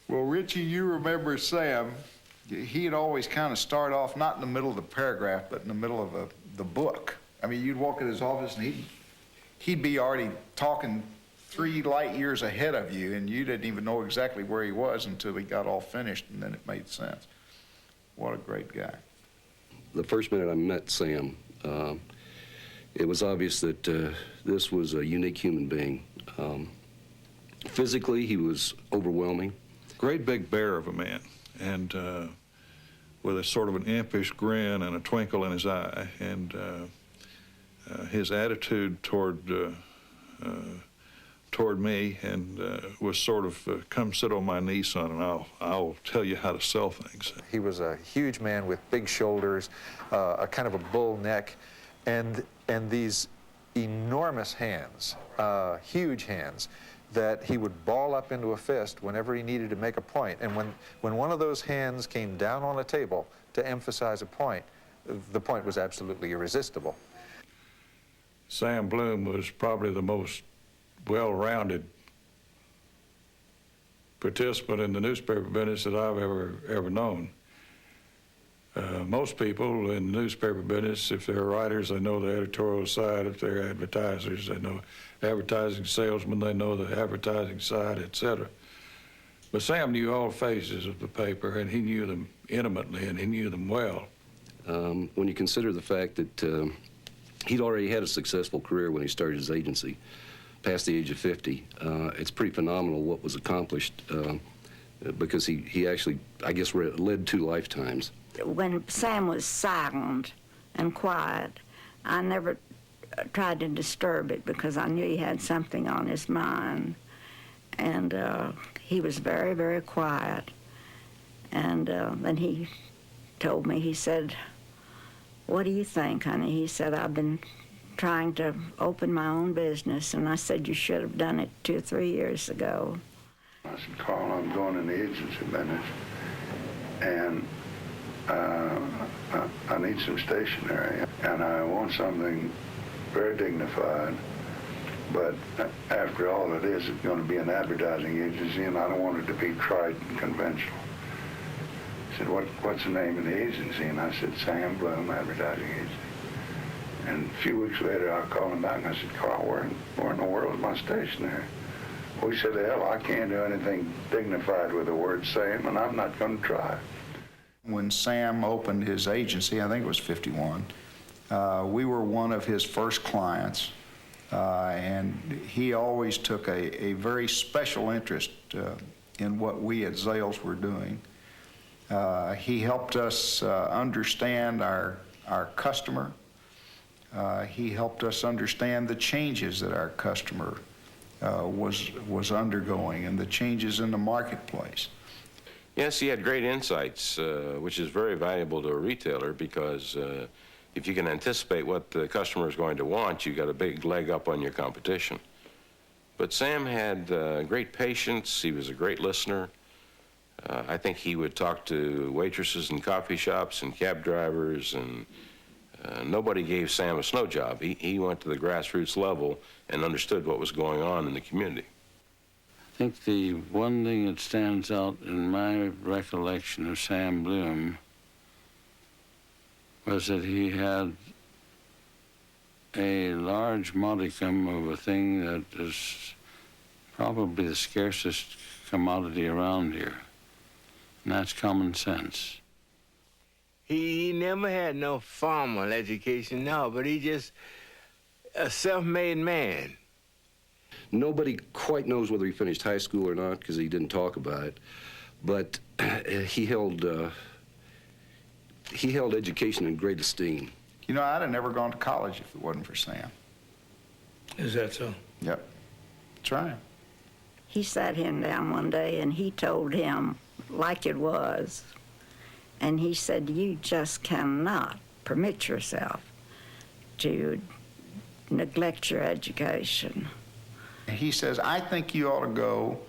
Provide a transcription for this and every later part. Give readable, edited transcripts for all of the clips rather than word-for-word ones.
Well, Richie, you remember Sam. He'd always kind of start off not in the middle of the paragraph, but in the middle of the book. I mean, you'd walk in his office and he'd be already talking 3 light years ahead of you, and you didn't even know exactly where he was until he got all finished, and then it made sense. What a great guy. The first minute I met Sam, it was obvious that this was a unique human being. Physically, he was overwhelming. Great big bear of a man, and with a sort of an impish grin and a twinkle in his eye, and his attitude toward me and was sort of, come sit on my knee, son, and I'll tell you how to sell things. He was a huge man with big shoulders, a kind of a bull neck, and these enormous hands, huge hands, that he would ball up into a fist whenever he needed to make a point. And when one of those hands came down on a table to emphasize a point, the point was absolutely irresistible. Sam Bloom was probably the most well-rounded participant in the newspaper business that I've ever known. Most people in the newspaper business, if they're writers, they know the editorial side. If they're advertisers, they know advertising salesmen, they know the advertising side, etc. But Sam knew all phases of the paper, and he knew them intimately, and he knew them well. When you consider the fact that he'd already had a successful career when he started his agency, past the age of 50, it's pretty phenomenal what was accomplished because he actually, I guess, led 2 lifetimes. When Sam was silent and quiet, I never tried to disturb it because I knew he had something on his mind. And he was very, very quiet. And then he told me, he said, "What do you think, honey?" He said, "I've been trying to open my own business." And I said, "You should have done it 2 or 3 years ago." I said, "Carl, I'm going in the agency business, and I need some stationery, and I want something very dignified, but after all it is, it's going to be an advertising agency, and I don't want it to be trite and conventional." He said, what's the name of the agency? And I said, "Sam Bloom Advertising Agency." And a few weeks later, I called him back, and I said, "Carl, where in the world is my stationery?" Well, he said, "Hell, I can't do anything dignified with the word Sam, and I'm not going to try." When Sam opened his agency, I think it was 51, we were one of his first clients, and he always took a very special interest in what we at Zales were doing. He helped us understand our customer. He helped us understand the changes that our customer was undergoing and the changes in the marketplace. Yes, he had great insights, which is very valuable to a retailer because if you can anticipate what the customer is going to want, you got a big leg up on your competition. But Sam had great patience. He was a great listener. I think he would talk to waitresses in coffee shops and cab drivers, and nobody gave Sam a snow job. He went to the grassroots level and understood what was going on in the community. I think the one thing that stands out in my recollection of Sam Bloom was that he had a large modicum of a thing that is probably the scarcest commodity around here, and that's common sense. He never had no formal education, no, but he just a self-made man. Nobody quite knows whether he finished high school or not because he didn't talk about it, but he held education in great esteem. You know, I'd have never gone to college if it wasn't for Sam. Is that so? Yep, that's right. He sat him down one day and he told him like it was. And he said, "You just cannot permit yourself to neglect your education." He says, "I think you ought to go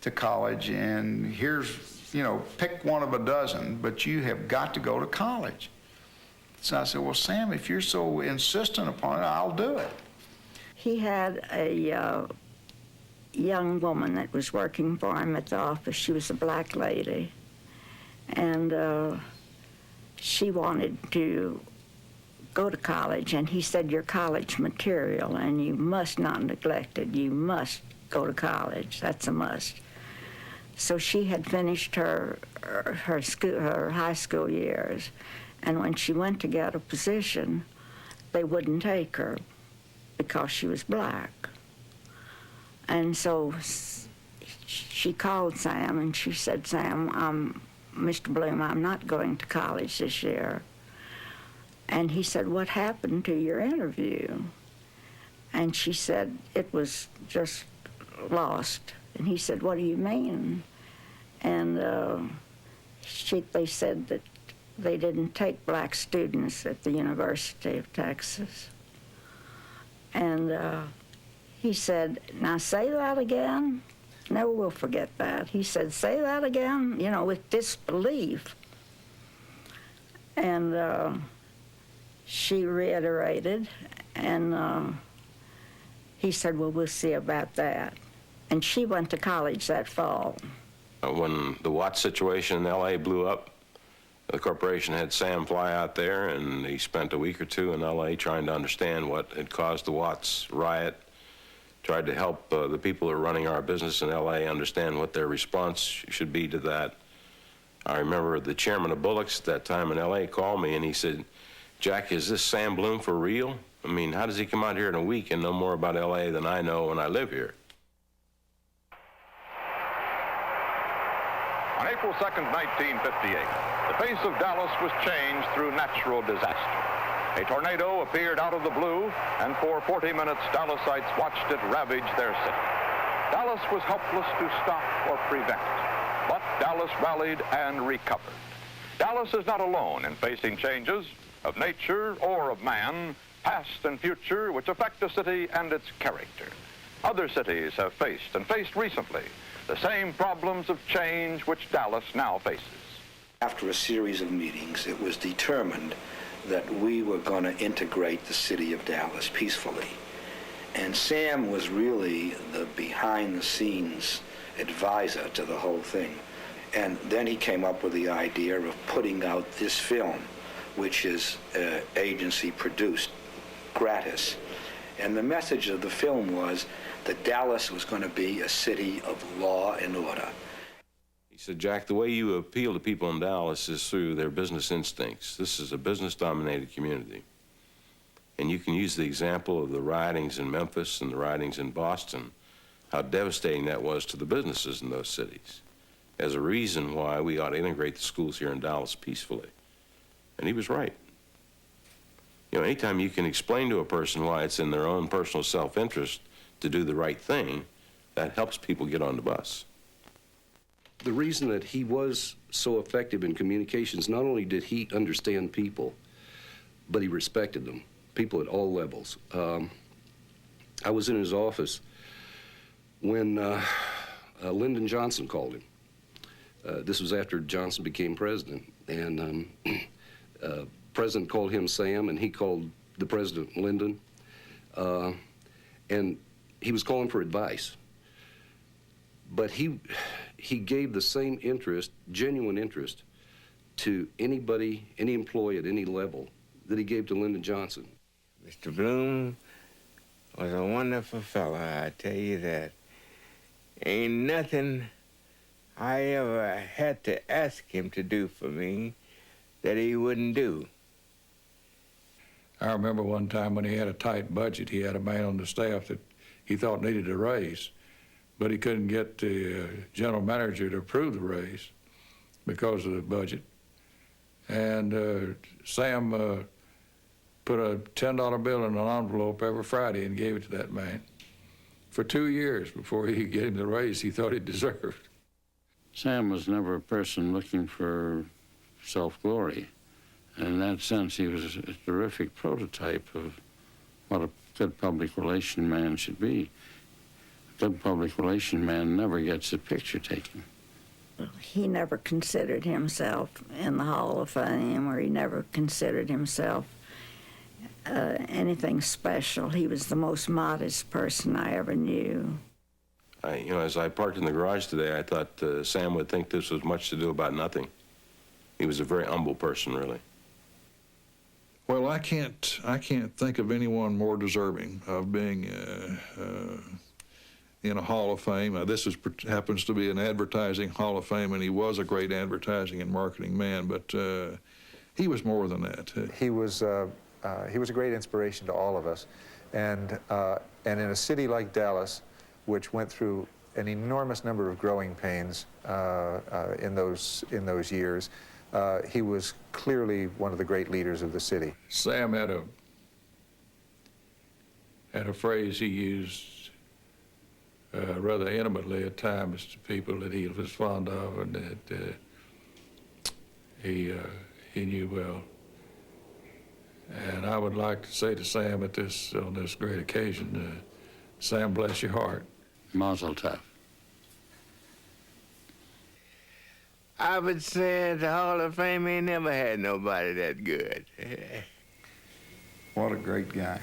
to college, and here's, pick one of a dozen, but you have got to go to college." So I said, "Well, Sam, if you're so insistent upon it, I'll do it." He had a young woman that was working for him at the office. She was a black lady. And she wanted to go to college, and he said, "You're college material, and you must not neglect it. You must go to college. That's a must." So she had finished her high school years, and when she went to get a position, they wouldn't take her because she was black. And so she called Sam, and she said, "Sam, Mr. Bloom, I'm not going to college this year." And he said, "What happened to your interview?" And she said, "It was just lost." And he said, "What do you mean?" And they said that they didn't take black students at the University of Texas. And he said, "Now say that again." Never will forget that. He said, "Say that again," you know, with disbelief. And she reiterated, and he said, "Well, we'll see about that." And she went to college that fall. When the Watts situation in L.A. blew up, the corporation had Sam fly out there, and he spent a week or two in L.A. trying to understand what had caused the Watts riot, tried to help the people who are running our business in L.A. understand what their response should be to that. I remember the chairman of Bullock's at that time in L.A. called me, and he said, "Jack, is this Sam Bloom for real? I mean, how does he come out here in a week and know more about L.A. than I know when I live here?" On April 2nd, 1958, the face of Dallas was changed through natural disaster. A tornado appeared out of the blue, and for 40 minutes, Dallasites watched it ravage their city. Dallas was helpless to stop or prevent it, but Dallas rallied and recovered. Dallas is not alone in facing changes of nature or of man, past and future, which affect the city and its character. Other cities have faced, and faced recently, the same problems of change which Dallas now faces. After a series of meetings, it was determined that we were going to integrate the city of Dallas peacefully. And Sam was really the behind-the-scenes advisor to the whole thing. And then he came up with the idea of putting out this film, which is agency-produced, gratis. And the message of the film was that Dallas was going to be a city of law and order. He said, "Jack, the way you appeal to people in Dallas is through their business instincts. This is a business-dominated community. And you can use the example of the riotings in Memphis and the riotings in Boston, how devastating that was to the businesses in those cities, as a reason why we ought to integrate the schools here in Dallas peacefully." And he was right. You know, anytime you can explain to a person why it's in their own personal self-interest to do the right thing, that helps people get on the bus. The reason that he was so effective in communications, not only did he understand people, but he respected them, people at all levels. I was in his office when Lyndon Johnson called him. This was after Johnson became president, and President called him Sam, and he called the president Lyndon, and he was calling for advice. But he gave the same interest, genuine interest, to anybody, any employee at any level that he gave to Lyndon Johnson. Mr. Bloom was a wonderful fellow, I tell you that. Ain't nothing I ever had to ask him to do for me that he wouldn't do. I remember one time when he had a tight budget, he had a man on the staff that he thought needed a raise, but he couldn't get the general manager to approve the raise because of the budget. And Sam put a $10 bill in an envelope every Friday and gave it to that man for 2 years before he gave him the raise he thought he deserved. Sam was never a person looking for self-glory. And in that sense, he was a terrific prototype of what a good public relation man should be. A good public relation man never gets a picture taken. He never considered himself in the Hall of Fame, or he never considered himself anything special. He was the most modest person I ever knew. as I parked in the garage today, I thought Sam would think this was much to do about nothing. He was a very humble person, really. Well, I can't think of anyone more deserving of being in a Hall of Fame. Happens to be an advertising Hall of Fame, and he was a great advertising and marketing man, but he was more than that. He was a great inspiration to all of us, and in a city like Dallas, which went through an enormous number of growing pains in those years, he was clearly one of the great leaders of the city. Sam had a phrase he used rather intimately at times to people that he was fond of and that he knew well. And I would like to say to Sam on this great occasion, Sam, bless your heart. Mazel tov. I would say the Hall of Fame ain't never had nobody that good. What a great guy.